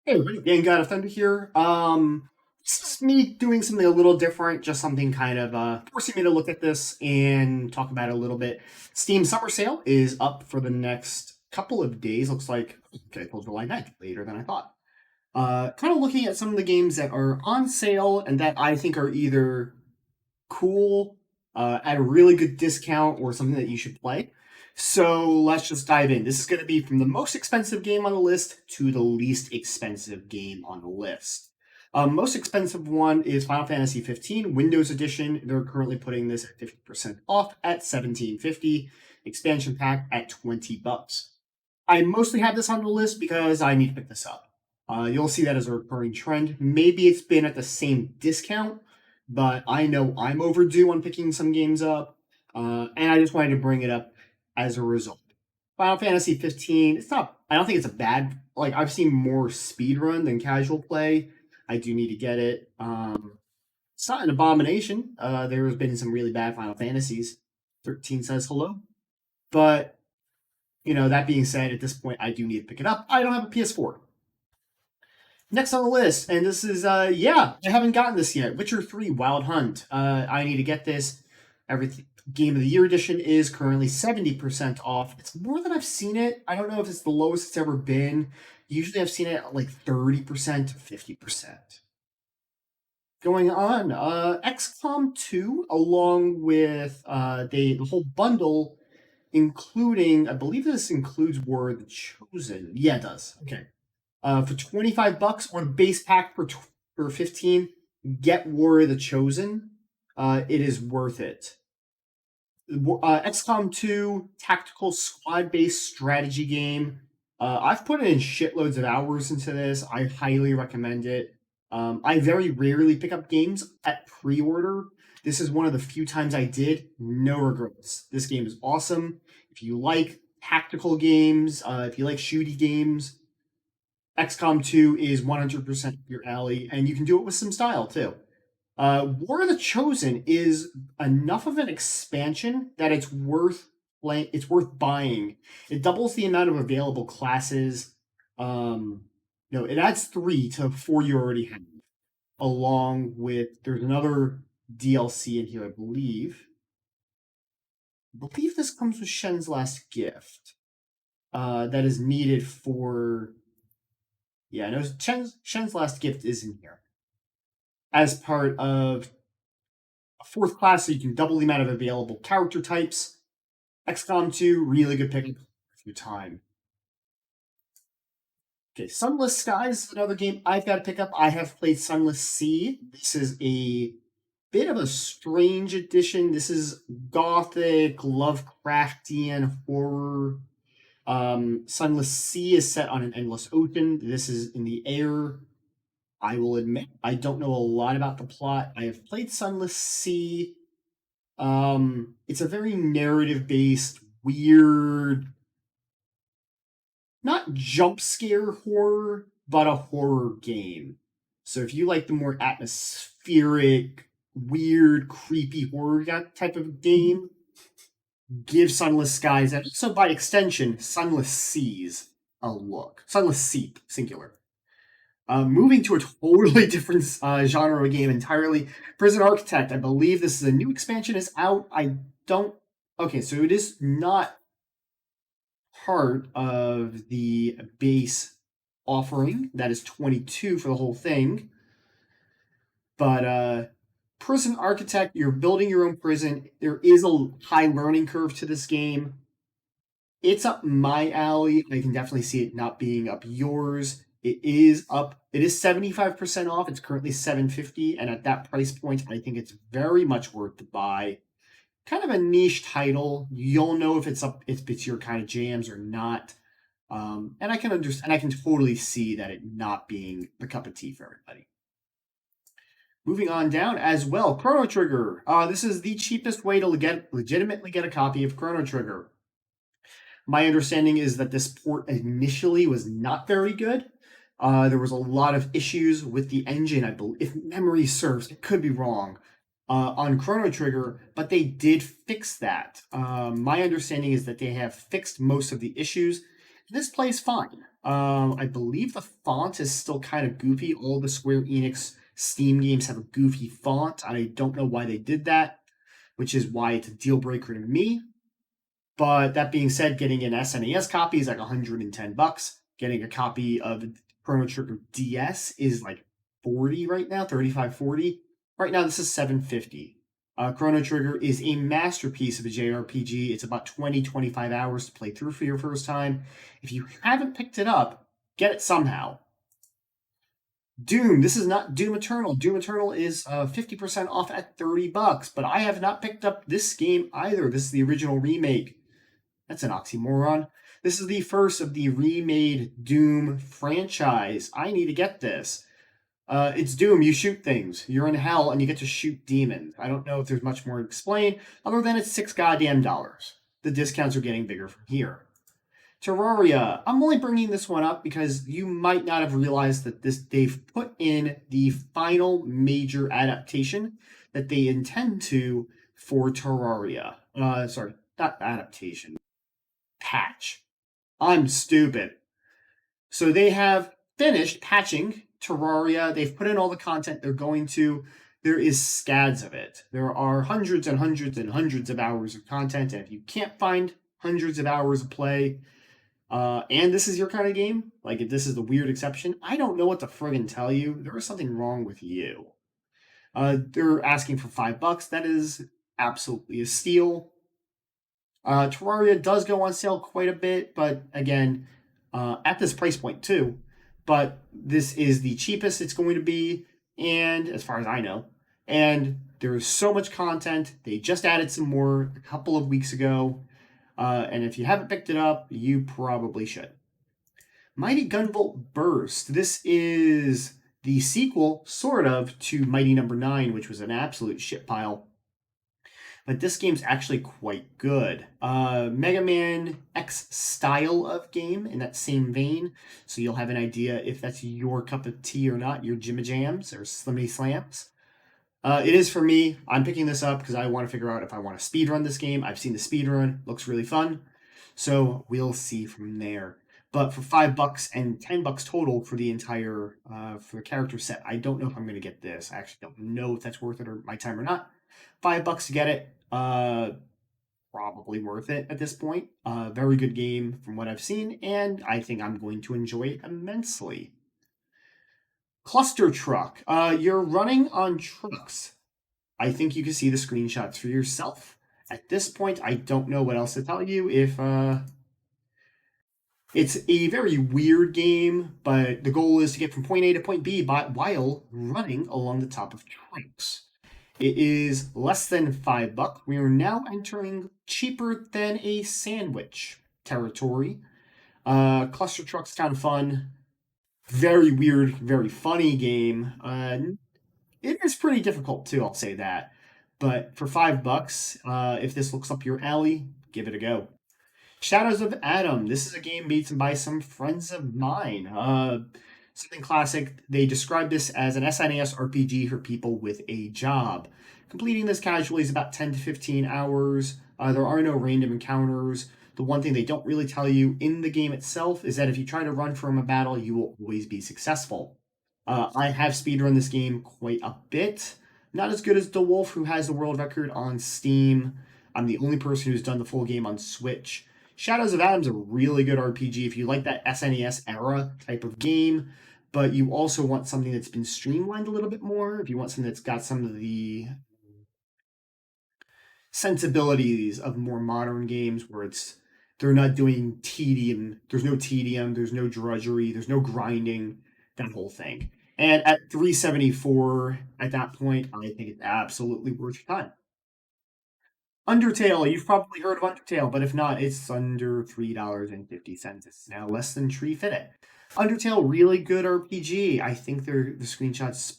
Hey everybody, Dan God of Thunder here. This is me doing something a little different, just something kind of forcing me to look at this and talk about it a little bit. Steam Summer Sale is up for the next couple of days. Looks like okay, till July 9th, later than I thought. Kind of looking at some of the games that are on sale and that I think are either cool, at a really good discount, or something that you should play. So let's just dive in. This is going to be from the most expensive game on the list to the least expensive game on the list. Most expensive one is Final Fantasy 15 Windows Edition. They're currently putting this at 50% off at 17.50. Expansion pack at $20. I mostly have this on the list because I need to pick this up. You'll see that as a recurring trend. Maybe it's been at the same discount, but I know I'm overdue on picking some games up, and I just wanted to bring it up as a result. Final Fantasy 15, it's not, I don't think it's a bad, like, I've seen more speedrun than casual play. I do need to get it. It's not an abomination. There's been some really bad Final Fantasies. 13 says hello. But, that being said, at this point, I do need to pick it up. I don't have a PS4. Next on the list, and this is I haven't gotten this yet. Witcher 3 Wild Hunt. I need to get this. Every Game of the Year edition is currently 70% off. It's more than I've seen it. I don't know if it's the lowest it's ever been. Usually I've seen it at like 30% to 50%. Going on, XCOM 2, along with the whole bundle, including, I believe this includes War of the Chosen. Yeah, it does. Okay. For $25 or the base pack for 15, get War of the Chosen. It is worth it. XCOM 2 tactical squad based strategy game. I've put in shitloads of hours into this. I highly recommend it. I very rarely pick up games at pre order. This is one of the few times I did. No regrets. This game is awesome. If you like tactical games, if you like shooty games, XCOM 2 is 100% your alley, and you can do it with some style too. War of the Chosen is enough of an expansion that it's worth It's worth buying. It doubles the amount of available classes. It adds 3 to 4 you already have, along with there's another DLC in here, I believe. I believe this comes with Shen's Last Gift. That is needed for. Yeah, no, Shen's Last Gift is in here as part of a 4th class, so you can double the amount of available character types. XCOM 2, really good pickup for your time. Okay, Sunless Skies is another game I've got to pick up. I have played Sunless Sea. This is a bit of a strange edition. This is gothic, Lovecraftian horror. Sunless Sea is set on an endless ocean. This is in the air. I will admit, I don't know a lot about the plot. I have played Sunless Sea. It's a very narrative-based, weird, not jump scare horror, but a horror game. So if you like the more atmospheric, weird, creepy horror type of game, give Sunless Skies, and also by extension, Sunless Seas, a look. Sunless Sea, singular. Moving to a totally different genre of game entirely. Prison Architect. I believe this is a new expansion is out. Okay, so it is not part of the base offering. That is 22 for the whole thing. But Prison Architect, you're building your own prison. There is a high learning curve to this game. It's up my alley. I can definitely see it not being up yours. It is 75% off. It's currently $7.50, and at that price point, I think it's very much worth to buy. Kind of a niche title. You'll know if it's your kind of jams or not. And I can understand, and I can totally see that it not being the cup of tea for everybody. Moving on down as well, Chrono Trigger. This is the cheapest way to legitimately get a copy of Chrono Trigger. My understanding is that this port initially was not very good. There was a lot of issues with the engine, I believe, if memory serves. It could be wrong on Chrono Trigger, but they did fix that. My understanding is that they have fixed most of the issues. This plays fine. I believe the font is still kind of goofy. All the Square Enix Steam games have a goofy font. I don't know why they did that, which is why it's a deal breaker to me. But that being said, getting an SNES copy is like $110. Getting a copy of Chrono Trigger DS is like 40 right now, 35, 40. Right now, this is 750. Chrono Trigger is a masterpiece of a JRPG. It's about 20, 25 hours to play through for your first time. If you haven't picked it up, get it somehow. Doom. This is not Doom Eternal. Doom Eternal is 50% off at $30, but I have not picked up this game either. This is the original remake. That's an oxymoron. This is the first of the remade Doom franchise. I need to get this. It's Doom. You shoot things. You're in hell and you get to shoot demons. I don't know if there's much more to explain other than it's $6 goddamn. The discounts are getting bigger from here. Terraria. I'm only bringing this one up because you might not have realized that they've put in the final major adaptation that they intend to for Terraria. Sorry, not adaptation. Patch. I'm stupid. So they have finished patching Terraria. They've put in all the content they're going to. There is scads of it. There are hundreds and hundreds and hundreds of hours of content, and if you can't find hundreds of hours of play, and this is your kind of game, like if this is the weird exception, I don't know what to friggin' tell you. There is something wrong with you. They're asking for $5. That is absolutely a steal. Terraria does go on sale quite a bit, but again, at this price point too. But this is the cheapest it's going to be, and as far as I know, and there is so much content. They just added some more a couple of weeks ago, and if you haven't picked it up, you probably should. Mighty Gunvolt Burst. This is the sequel, sort of, to Mighty Number 9, which was an absolute shit pile. But this game's actually quite good. Mega Man X style of game in that same vein, so you'll have an idea if that's your cup of tea or not, your Jimmy Jams or Slimmy Slams. It is for me. I'm picking this up because I want to figure out if I want to speedrun this game. I've seen the speedrun, looks really fun. So we'll see from there. But for $5 and $10 total for the entire for the character set, I don't know if I'm going to get this. I actually don't know if that's worth it or my time or not. $5 to get it. Probably worth it at this point. Very good game from what I've seen, and I think I'm going to enjoy it immensely. Cluster Truck. You're running on trucks. I think you can see the screenshots for yourself. At this point, I don't know what else to tell you. If it's a very weird game, but the goal is to get from point A to point B while running along the top of trucks. It is less than $5. We are now entering cheaper than a sandwich territory. Cluster Truck's kind of fun. Very weird, very funny game. It is pretty difficult too, I'll say that. But for $5, if this looks up your alley, give it a go. Shadows of Adam. This is a game made by some friends of mine. Something classic. They describe this as an SNES RPG for people with a job. Completing this casually is about 10 to 15 hours. There are no random encounters. The one thing they don't really tell you in the game itself is that if you try to run from a battle, you will always be successful. I have speedrun this game quite a bit. Not as good as DeWolf, who has the world record on Steam. I'm the only person who's done the full game on Switch. Shadows of Adam's a really good RPG if you like that SNES era type of game, but you also want something that's been streamlined a little bit more. If you want something that's got some of the sensibilities of more modern games where they're not doing tedium, there's no drudgery, there's no grinding, that whole thing. And at $374 at that point, I think it's absolutely worth your time. Undertale, you've probably heard of Undertale, but if not, it's under $3.50. It's now less than Tree Fitted. Undertale, really good RPG. I think the screenshots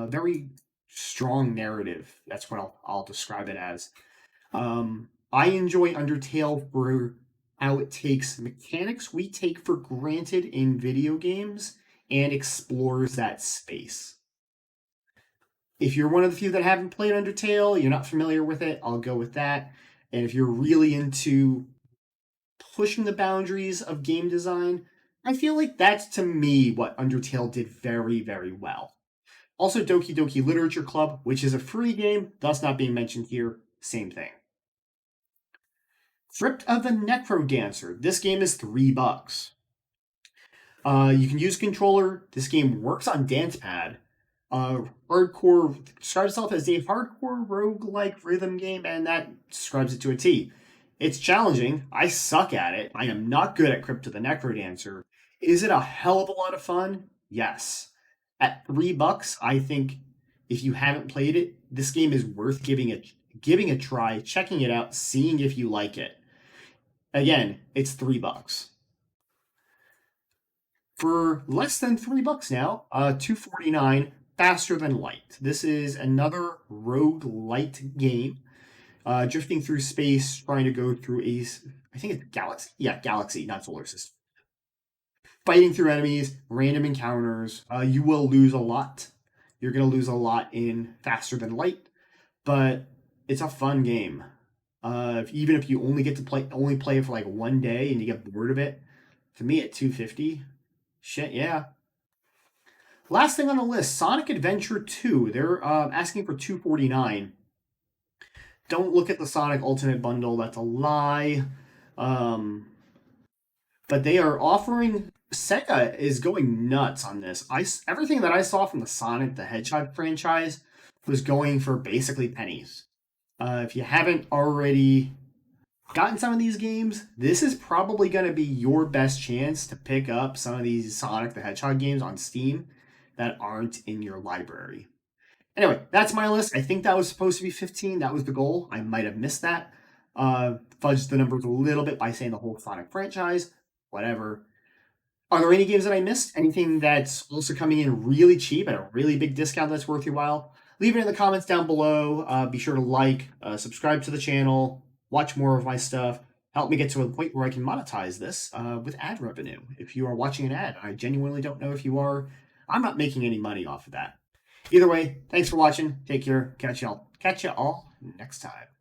very strong narrative. That's what I'll describe it as. I enjoy Undertale for how it takes mechanics we take for granted in video games and explores that space. If you're one of the few that haven't played Undertale, you're not familiar with it, I'll go with that. And if you're really into pushing the boundaries of game design, I feel like that's, to me, what Undertale did very, very well. Also, Doki Doki Literature Club, which is a free game, thus not being mentioned here, same thing. Crypt of the Necrodancer. This game is $3. You can use a controller. This game works on dance pad. Hardcore describes itself as a hardcore roguelike rhythm game, and that describes it to a T. It's challenging. I suck at it. I am not good at Crypt of the Necrodancer. Is it a hell of a lot of fun? Yes. At $3, I think if you haven't played it, this game is worth giving a try, checking it out, seeing if you like it. Again, it's $3. For less than $3 now, $2.49, Faster Than Light. This is another rogue light game, drifting through space, trying to go through I think it's galaxy. Yeah, galaxy, not solar system. Fighting through enemies, random encounters. You will lose a lot. You're gonna lose a lot in Faster Than Light, but it's a fun game. Even if you only play it for like one day and you get bored of it, to me at 250, shit, yeah. Last thing on the list, Sonic Adventure 2. They're asking for 249. Don't look at the Sonic Ultimate Bundle. That's a lie. But they are offering. Sega is going nuts on this. Everything that I saw from the Sonic the Hedgehog franchise was going for basically pennies. If you haven't already gotten some of these games, this is probably going to be your best chance to pick up some of these Sonic the Hedgehog games on Steam that aren't in your library. Anyway, that's my list. I think that was supposed to be 15. That was the goal. I might have missed that. Fudged the numbers a little bit by saying the whole Sonic franchise. Whatever. Are there any games that I missed? Anything that's also coming in really cheap at a really big discount that's worth your while? Leave it in the comments down below. Be sure to like, subscribe to the channel, watch more of my stuff. Help me get to a point where I can monetize this with ad revenue. If you are watching an ad, I genuinely don't know if you are. I'm not making any money off of that. Either way, thanks for watching. Take care. Catch y'all next time.